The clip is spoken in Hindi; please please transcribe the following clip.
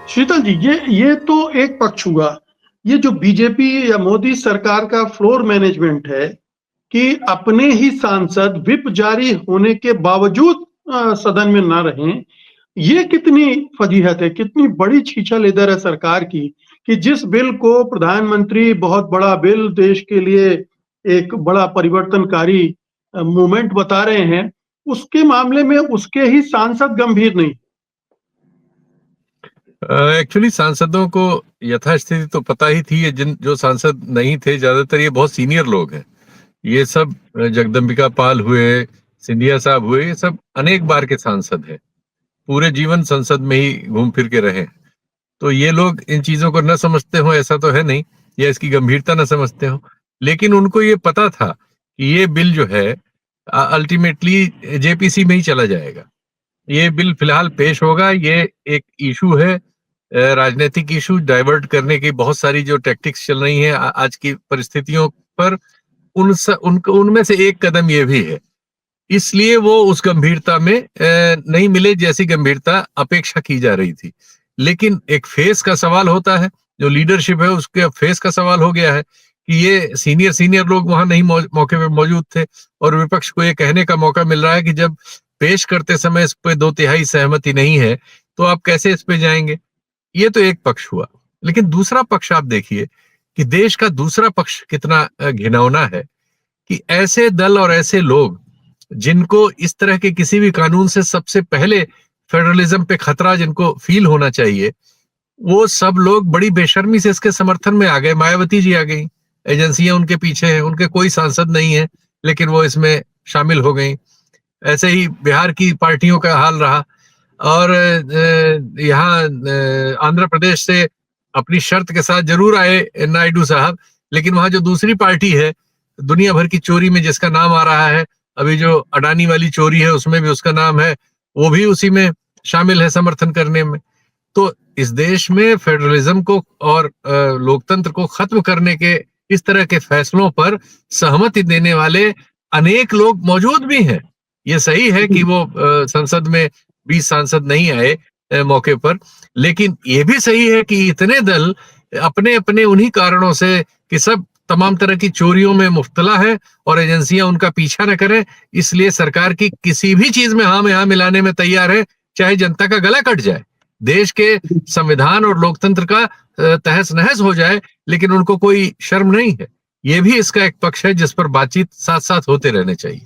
शीतल जी, ये तो एक पक्ष हुआ। ये जो बीजेपी या मोदी सरकार का फ्लोर मैनेजमेंट है कि अपने ही सांसद व्हिप जारी होने के बावजूद सदन में ना रहें, ये कितनी फजीहत है, कितनी बड़ी छीछल इधर है सरकार की कि जिस बिल को प्रधानमंत्री बहुत बड़ा बिल देश के लिए एक बड़ा परिवर्तनकारी मूवमेंट बता रहे हैं, उसके मामले में उसके ही सांसद गंभीर नहीं। एक्चुअली सांसदों को यथास्थिति तो पता ही थी। ये जो सांसद नहीं थे, ज्यादातर ये बहुत सीनियर लोग हैं। ये सब जगदम्बिका पाल हुए, सिंधिया साहब हुए, ये सब अनेक बार के सांसद हैं, पूरे जीवन संसद में ही घूम फिर के रहे। तो ये लोग इन चीजों को न समझते हो ऐसा तो है नहीं, या इसकी गंभीरता न समझते हो। लेकिन उनको ये पता था कि ये बिल जो है अल्टीमेटली जेपीसी में ही चला जाएगा। ये बिल फिलहाल पेश होगा, ये एक इशू है, राजनीतिक इशू डाइवर्ट करने की बहुत सारी जो टैक्टिक्स चल रही हैं आज की परिस्थितियों पर, उनमें से एक कदम ये भी है। इसलिए वो उस गंभीरता में नहीं मिले जैसी गंभीरता अपेक्षा की जा रही थी। लेकिन एक फेस का सवाल होता है, जो लीडरशिप है उसके फेस का सवाल हो गया है कि ये सीनियर लोग वहां नहीं मौके पे मौजूद थे, और विपक्ष को ये कहने का मौका मिल रहा है कि जब पेश करते समय इस पे 2/3 सहमति नहीं है तो आप कैसे इस पे जाएंगे। ये तो एक पक्ष हुआ। लेकिन दूसरा पक्ष आप देखिए कि देश का दूसरा पक्ष कितना घिनौना है कि ऐसे दल और ऐसे लोग जिनको इस तरह के किसी भी कानून से सबसे पहले फेडरलिज्म पे खतरा जिनको फील होना चाहिए, वो सब लोग बड़ी बेशर्मी से इसके समर्थन में आ गए। मायावती जी आ गई, एजेंसियां उनके पीछे हैं, उनके कोई सांसद नहीं है लेकिन वो इसमें शामिल हो गई। ऐसे ही बिहार की पार्टियों का हाल रहा, और यहाँ आंध्र प्रदेश से अपनी शर्त के साथ जरूर आए नायडू साहब, लेकिन वहां जो दूसरी पार्टी है दुनिया भर की चोरी में जिसका नाम आ रहा है, अभी जो अडानी वाली चोरी है उसमें भी उसका नाम है, वो भी उसी में शामिल है समर्थन करने में। तो इस देश में फेडरलिज्म को और लोकतंत्र को खत्म करने के इस तरह के फैसलों पर सहमति देने वाले अनेक लोग मौजूद भी हैं। ये सही है कि वो संसद में 20 सांसद नहीं आए मौके पर, लेकिन ये भी सही है कि इतने दल अपने अपने उन्हीं कारणों से कि सब तमाम तरह की चोरियों में मुब्तला है और एजेंसियां उनका पीछा न करें, इसलिए सरकार की किसी भी चीज में हाँ में हाँ मिलाने में तैयार है, चाहे जनता का गला कट जाए, देश के संविधान और लोकतंत्र का तहस नहस हो जाए, लेकिन उनको कोई शर्म नहीं है। ये भी इसका एक पक्ष है जिस पर बातचीत साथ साथ होते रहने चाहिए।